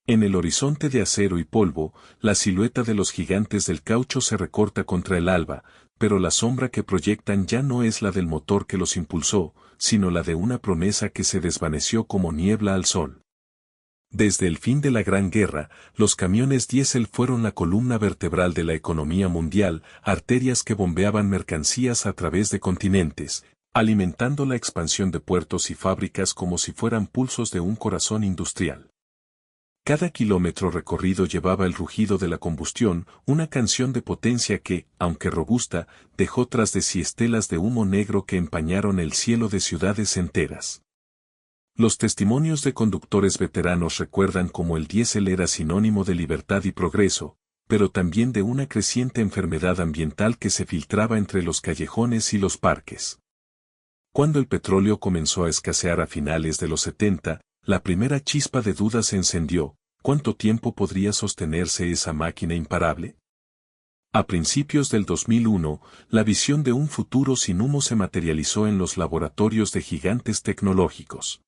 En el horizonte de acero y polvo, la silueta de los gigantes del caucho se recorta contra el alba, pero la sombra que proyectan ya no es la del motor que los impulsó, sino la de una promesa que se desvaneció como niebla al sol. Desde el fin de la Gran Guerra, los camiones diésel fueron la columna vertebral de la economía mundial, arterias que bombeaban mercancías a través de continentes, alimentando la expansión de puertos y fábricas como si fueran pulsos de un corazón industrial. Cada kilómetro recorrido llevaba el rugido de la combustión, una canción de potencia que, aunque robusta, dejó tras de sí estelas de humo negro que empañaron el cielo de ciudades enteras. Los testimonios de conductores veteranos recuerdan cómo el diésel era sinónimo de libertad y progreso, pero también de una creciente enfermedad ambiental que se filtraba entre los callejones y los parques. Cuando el petróleo comenzó a escasear a finales de los 70, la primera chispa de duda se encendió. ¿Cuánto tiempo podría sostenerse esa máquina imparable? A principios del 2001, la visión de un futuro sin humo se materializó en los laboratorios de gigantes tecnológicos.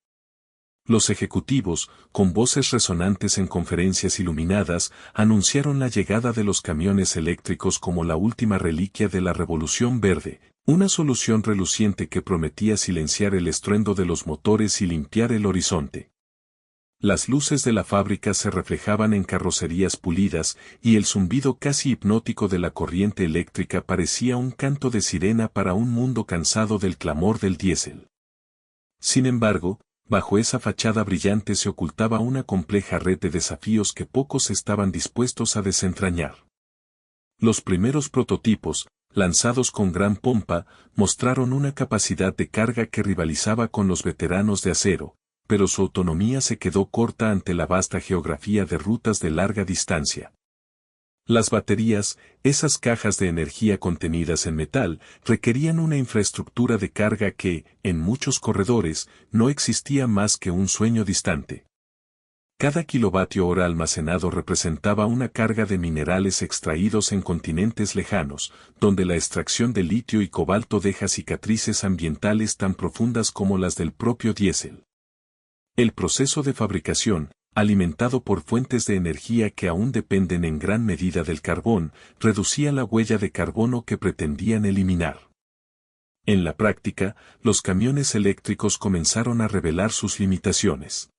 Los ejecutivos, con voces resonantes en conferencias iluminadas, anunciaron la llegada de los camiones eléctricos como la última reliquia de la revolución verde, una solución reluciente que prometía silenciar el estruendo de los motores y limpiar el horizonte. Las luces de la fábrica se reflejaban en carrocerías pulidas y el zumbido casi hipnótico de la corriente eléctrica parecía un canto de sirena para un mundo cansado del clamor del diésel. Sin embargo, bajo esa fachada brillante se ocultaba una compleja red de desafíos que pocos estaban dispuestos a desentrañar. Los primeros prototipos, lanzados con gran pompa, mostraron una capacidad de carga que rivalizaba con los veteranos de acero, pero su autonomía se quedó corta ante la vasta geografía de rutas de larga distancia. Las baterías, esas cajas de energía contenidas en metal, requerían una infraestructura de carga que, en muchos corredores, no existía más que un sueño distante. Cada kilovatio hora almacenado representaba una carga de minerales extraídos en continentes lejanos, donde la extracción de litio y cobalto deja cicatrices ambientales tan profundas como las del propio diésel. El proceso de fabricación, alimentado por fuentes de energía que aún dependen en gran medida del carbón, reducía la huella de carbono que pretendían eliminar. En la práctica, los camiones eléctricos comenzaron a revelar sus limitaciones.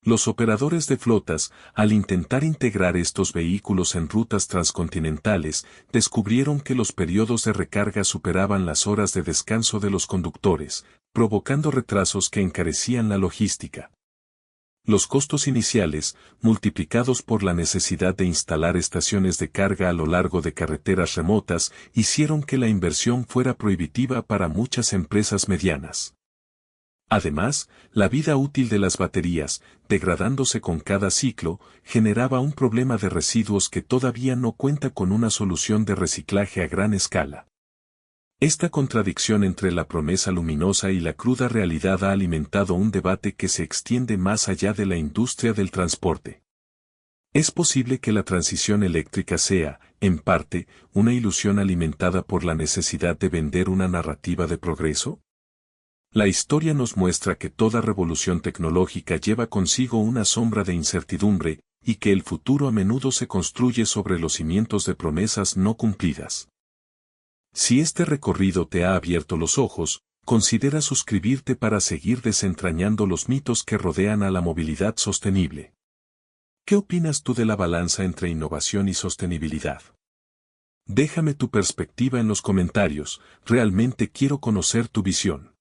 Los operadores de flotas, al intentar integrar estos vehículos en rutas transcontinentales, descubrieron que los periodos de recarga superaban las horas de descanso de los conductores, provocando retrasos que encarecían la logística. Los costos iniciales, multiplicados por la necesidad de instalar estaciones de carga a lo largo de carreteras remotas, hicieron que la inversión fuera prohibitiva para muchas empresas medianas. Además, la vida útil de las baterías, degradándose con cada ciclo, generaba un problema de residuos que todavía no cuenta con una solución de reciclaje a gran escala. Esta contradicción entre la promesa luminosa y la cruda realidad ha alimentado un debate que se extiende más allá de la industria del transporte. ¿Es posible que la transición eléctrica sea, en parte, una ilusión alimentada por la necesidad de vender una narrativa de progreso? La historia nos muestra que toda revolución tecnológica lleva consigo una sombra de incertidumbre, y que el futuro a menudo se construye sobre los cimientos de promesas no cumplidas. Si este recorrido te ha abierto los ojos, considera suscribirte para seguir desentrañando los mitos que rodean a la movilidad sostenible. ¿Qué opinas tú de la balanza entre innovación y sostenibilidad? Déjame tu perspectiva en los comentarios, realmente quiero conocer tu visión.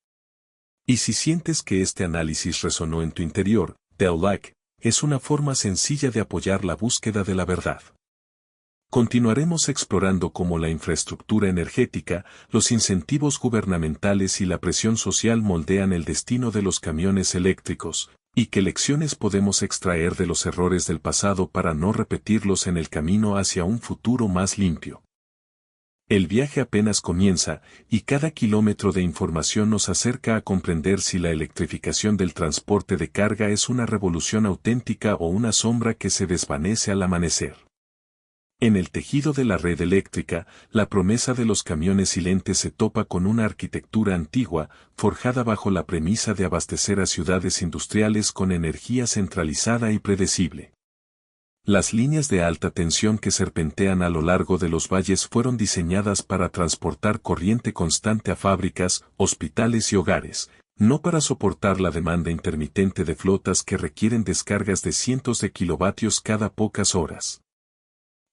Y si sientes que este análisis resonó en tu interior, dale like, es una forma sencilla de apoyar la búsqueda de la verdad. Continuaremos explorando cómo la infraestructura energética, los incentivos gubernamentales y la presión social moldean el destino de los camiones eléctricos, y qué lecciones podemos extraer de los errores del pasado para no repetirlos en el camino hacia un futuro más limpio. El viaje apenas comienza, y cada kilómetro de información nos acerca a comprender si la electrificación del transporte de carga es una revolución auténtica o una sombra que se desvanece al amanecer. En el tejido de la red eléctrica, la promesa de los camiones silentes se topa con una arquitectura antigua, forjada bajo la premisa de abastecer a ciudades industriales con energía centralizada y predecible. Las líneas de alta tensión que serpentean a lo largo de los valles fueron diseñadas para transportar corriente constante a fábricas, hospitales y hogares, no para soportar la demanda intermitente de flotas que requieren descargas de cientos de kilovatios cada pocas horas.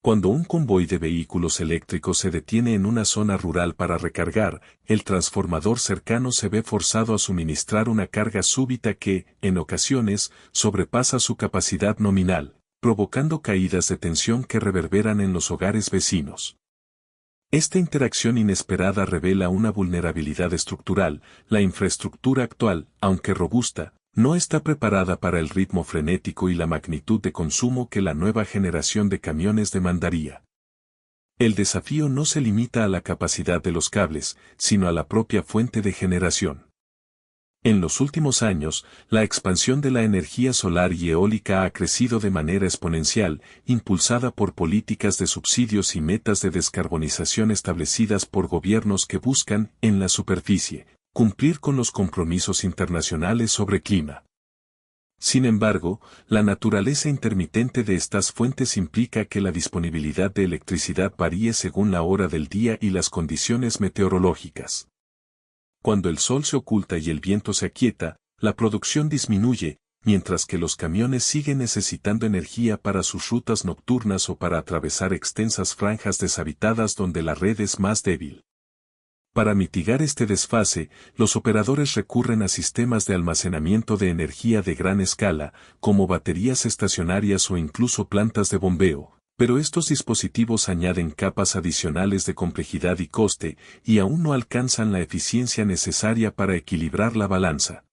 Cuando un convoy de vehículos eléctricos se detiene en una zona rural para recargar, el transformador cercano se ve forzado a suministrar una carga súbita que, en ocasiones, sobrepasa su capacidad nominal, provocando caídas de tensión que reverberan en los hogares vecinos. Esta interacción inesperada revela una vulnerabilidad estructural. La infraestructura actual, aunque robusta, no está preparada para el ritmo frenético y la magnitud de consumo que la nueva generación de camiones demandaría. El desafío no se limita a la capacidad de los cables, sino a la propia fuente de generación. En los últimos años, la expansión de la energía solar y eólica ha crecido de manera exponencial, impulsada por políticas de subsidios y metas de descarbonización establecidas por gobiernos que buscan, en la superficie, cumplir con los compromisos internacionales sobre clima. Sin embargo, la naturaleza intermitente de estas fuentes implica que la disponibilidad de electricidad varíe según la hora del día y las condiciones meteorológicas. Cuando el sol se oculta y el viento se aquieta, la producción disminuye, mientras que los camiones siguen necesitando energía para sus rutas nocturnas o para atravesar extensas franjas deshabitadas donde la red es más débil. Para mitigar este desfase, los operadores recurren a sistemas de almacenamiento de energía de gran escala, como baterías estacionarias o incluso plantas de bombeo, pero estos dispositivos añaden capas adicionales de complejidad y coste, y aún no alcanzan la eficiencia necesaria para equilibrar la balanza.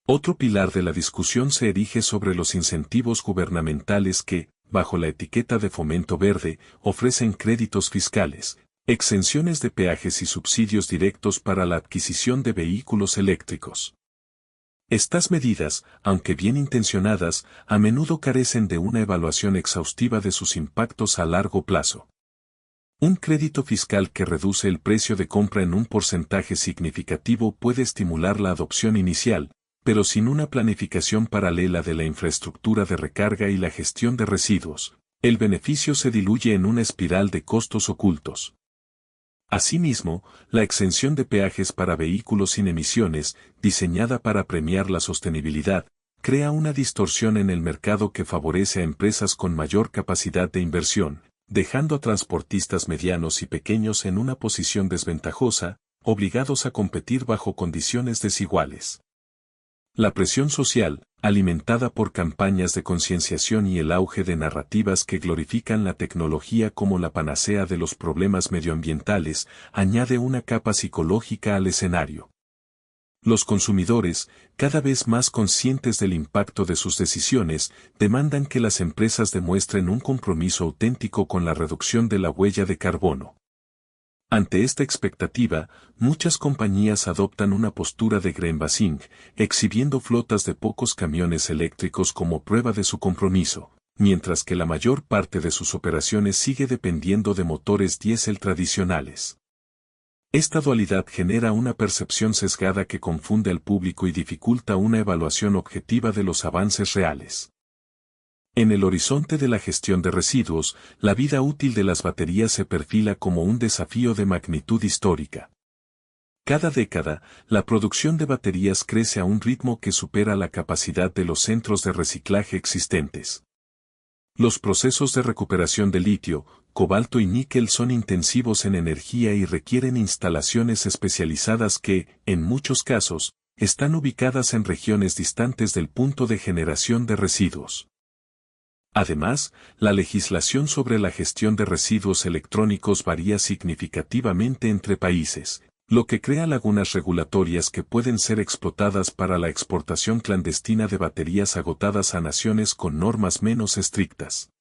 Otro pilar de la discusión se erige sobre los incentivos gubernamentales que, bajo la etiqueta de fomento verde, ofrecen créditos fiscales, exenciones de peajes y subsidios directos para la adquisición de vehículos eléctricos. Estas medidas, aunque bien intencionadas, a menudo carecen de una evaluación exhaustiva de sus impactos a largo plazo. Un crédito fiscal que reduce el precio de compra en un porcentaje significativo puede estimular la adopción inicial, pero sin una planificación paralela de la infraestructura de recarga y la gestión de residuos, el beneficio se diluye en una espiral de costos ocultos. Asimismo, la exención de peajes para vehículos sin emisiones, diseñada para premiar la sostenibilidad, crea una distorsión en el mercado que favorece a empresas con mayor capacidad de inversión, dejando a transportistas medianos y pequeños en una posición desventajosa, obligados a competir bajo condiciones desiguales. La presión social, alimentada por campañas de concienciación y el auge de narrativas que glorifican la tecnología como la panacea de los problemas medioambientales, añade una capa psicológica al escenario. Los consumidores, cada vez más conscientes del impacto de sus decisiones, demandan que las empresas demuestren un compromiso auténtico con la reducción de la huella de carbono. Ante esta expectativa, muchas compañías adoptan una postura de greenwashing, exhibiendo flotas de pocos camiones eléctricos como prueba de su compromiso, mientras que la mayor parte de sus operaciones sigue dependiendo de motores diésel tradicionales. Esta dualidad genera una percepción sesgada que confunde al público y dificulta una evaluación objetiva de los avances reales. En el horizonte de la gestión de residuos, la vida útil de las baterías se perfila como un desafío de magnitud histórica. Cada década, la producción de baterías crece a un ritmo que supera la capacidad de los centros de reciclaje existentes. Los procesos de recuperación de litio, cobalto y níquel son intensivos en energía y requieren instalaciones especializadas que, en muchos casos, están ubicadas en regiones distantes del punto de generación de residuos. Además, la legislación sobre la gestión de residuos electrónicos varía significativamente entre países, lo que crea lagunas regulatorias que pueden ser explotadas para la exportación clandestina de baterías agotadas a naciones con normas menos estrictas.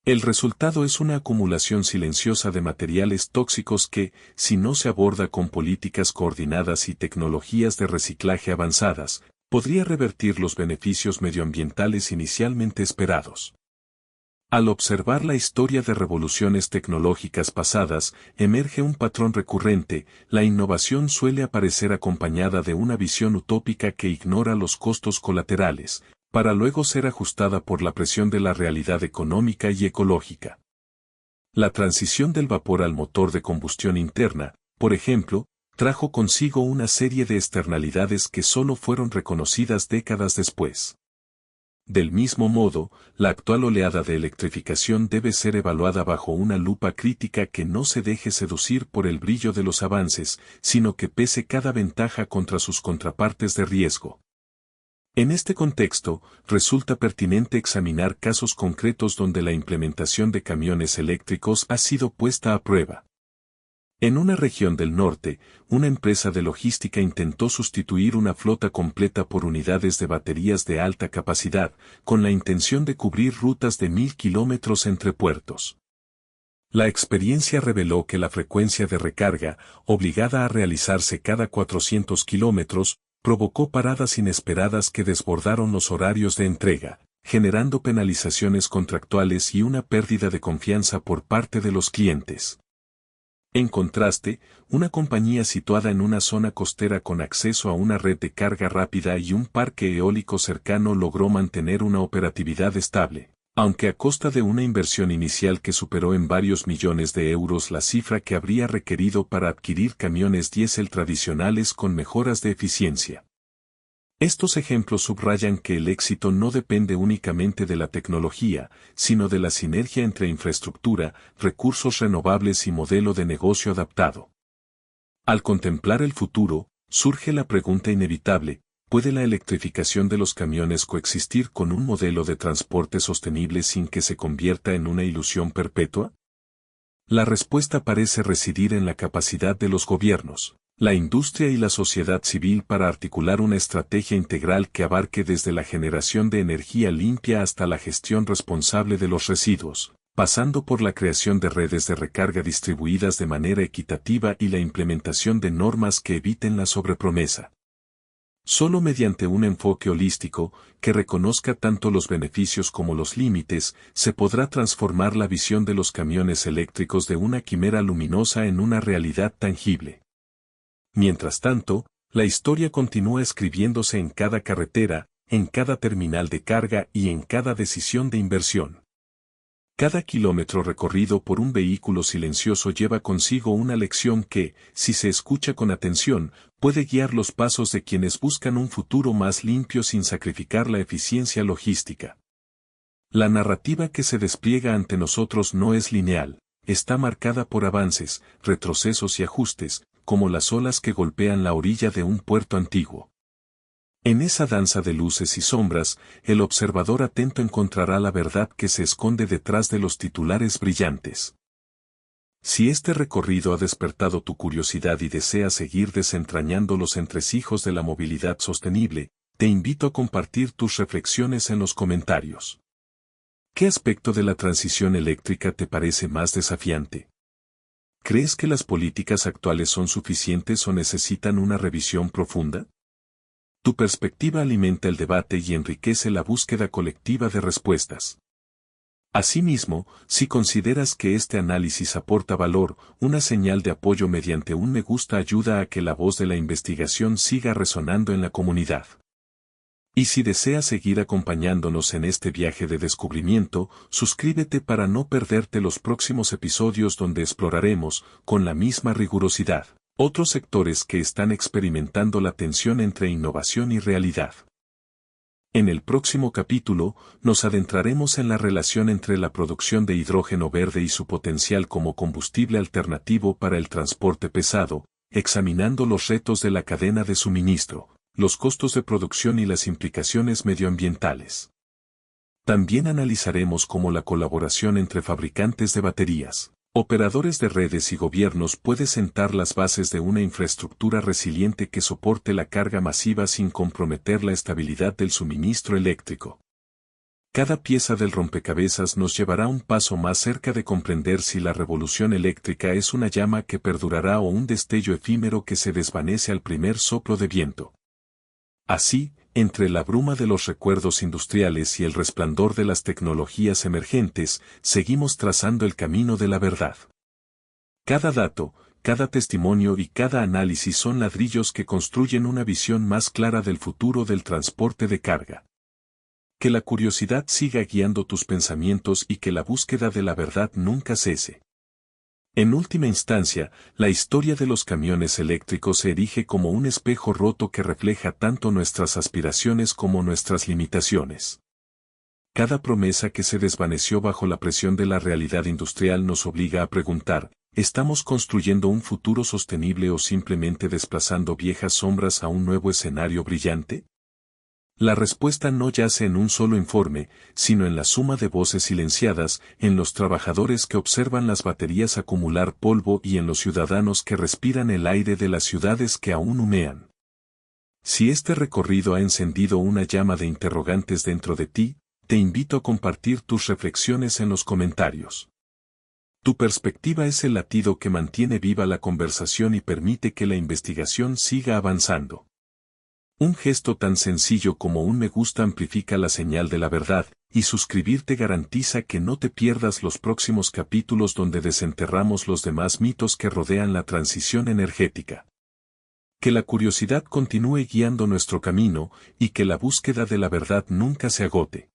El resultado es una acumulación silenciosa de materiales tóxicos que, si no se aborda con políticas coordinadas y tecnologías de reciclaje avanzadas, podría revertir los beneficios medioambientales inicialmente esperados. Al observar la historia de revoluciones tecnológicas pasadas, emerge un patrón recurrente: la innovación suele aparecer acompañada de una visión utópica que ignora los costos colaterales, para luego ser ajustada por la presión de la realidad económica y ecológica. La transición del vapor al motor de combustión interna, por ejemplo, trajo consigo una serie de externalidades que solo fueron reconocidas décadas después. Del mismo modo, la actual oleada de electrificación debe ser evaluada bajo una lupa crítica que no se deje seducir por el brillo de los avances, sino que pese cada ventaja contra sus contrapartes de riesgo. En este contexto, resulta pertinente examinar casos concretos donde la implementación de camiones eléctricos ha sido puesta a prueba. En una región del norte, una empresa de logística intentó sustituir una flota completa por unidades de baterías de alta capacidad, con la intención de cubrir rutas de 1000 kilómetros entre puertos. La experiencia reveló que la frecuencia de recarga, obligada a realizarse cada 400 kilómetros, provocó paradas inesperadas que desbordaron los horarios de entrega, generando penalizaciones contractuales y una pérdida de confianza por parte de los clientes. En contraste, una compañía situada en una zona costera con acceso a una red de carga rápida y un parque eólico cercano logró mantener una operatividad estable, aunque a costa de una inversión inicial que superó en varios millones de euros la cifra que habría requerido para adquirir camiones diésel tradicionales con mejoras de eficiencia. Estos ejemplos subrayan que el éxito no depende únicamente de la tecnología, sino de la sinergia entre infraestructura, recursos renovables y modelo de negocio adaptado. Al contemplar el futuro, surge la pregunta inevitable: ¿puede la electrificación de los camiones coexistir con un modelo de transporte sostenible sin que se convierta en una ilusión perpetua? La respuesta parece residir en la capacidad de los gobiernos, la industria y la sociedad civil para articular una estrategia integral que abarque desde la generación de energía limpia hasta la gestión responsable de los residuos, pasando por la creación de redes de recarga distribuidas de manera equitativa y la implementación de normas que eviten la sobrepromesa. Solo mediante un enfoque holístico, que reconozca tanto los beneficios como los límites, se podrá transformar la visión de los camiones eléctricos de una quimera luminosa en una realidad tangible. Mientras tanto, la historia continúa escribiéndose en cada carretera, en cada terminal de carga y en cada decisión de inversión. Cada kilómetro recorrido por un vehículo silencioso lleva consigo una lección que, si se escucha con atención, puede guiar los pasos de quienes buscan un futuro más limpio sin sacrificar la eficiencia logística. La narrativa que se despliega ante nosotros no es lineal, está marcada por avances, retrocesos y ajustes, como las olas que golpean la orilla de un puerto antiguo. En esa danza de luces y sombras, el observador atento encontrará la verdad que se esconde detrás de los titulares brillantes. Si este recorrido ha despertado tu curiosidad y deseas seguir desentrañando los entresijos de la movilidad sostenible, te invito a compartir tus reflexiones en los comentarios. ¿Qué aspecto de la transición eléctrica te parece más desafiante? ¿Crees que las políticas actuales son suficientes o necesitan una revisión profunda? Tu perspectiva alimenta el debate y enriquece la búsqueda colectiva de respuestas. Asimismo, si consideras que este análisis aporta valor, una señal de apoyo mediante un me gusta ayuda a que la voz de la investigación siga resonando en la comunidad. Y si deseas seguir acompañándonos en este viaje de descubrimiento, suscríbete para no perderte los próximos episodios donde exploraremos, con la misma rigurosidad, otros sectores que están experimentando la tensión entre innovación y realidad. En el próximo capítulo, nos adentraremos en la relación entre la producción de hidrógeno verde y su potencial como combustible alternativo para el transporte pesado, examinando los retos de la cadena de suministro, los costos de producción y las implicaciones medioambientales. También analizaremos cómo la colaboración entre fabricantes de baterías, operadores de redes y gobiernos puede sentar las bases de una infraestructura resiliente que soporte la carga masiva sin comprometer la estabilidad del suministro eléctrico. Cada pieza del rompecabezas nos llevará un paso más cerca de comprender si la revolución eléctrica es una llama que perdurará o un destello efímero que se desvanece al primer soplo de viento. Así, entre la bruma de los recuerdos industriales y el resplandor de las tecnologías emergentes, seguimos trazando el camino de la verdad. Cada dato, cada testimonio y cada análisis son ladrillos que construyen una visión más clara del futuro del transporte de carga. Que la curiosidad siga guiando tus pensamientos y que la búsqueda de la verdad nunca cese. En última instancia, la historia de los camiones eléctricos se erige como un espejo roto que refleja tanto nuestras aspiraciones como nuestras limitaciones. Cada promesa que se desvaneció bajo la presión de la realidad industrial nos obliga a preguntar, ¿estamos construyendo un futuro sostenible o simplemente desplazando viejas sombras a un nuevo escenario brillante? La respuesta no yace en un solo informe, sino en la suma de voces silenciadas, en los trabajadores que observan las baterías acumular polvo y en los ciudadanos que respiran el aire de las ciudades que aún humean. Si este recorrido ha encendido una llama de interrogantes dentro de ti, te invito a compartir tus reflexiones en los comentarios. Tu perspectiva es el latido que mantiene viva la conversación y permite que la investigación siga avanzando. Un gesto tan sencillo como un me gusta amplifica la señal de la verdad, y suscribirte garantiza que no te pierdas los próximos capítulos donde desenterramos los demás mitos que rodean la transición energética. Que la curiosidad continúe guiando nuestro camino y que la búsqueda de la verdad nunca se agote.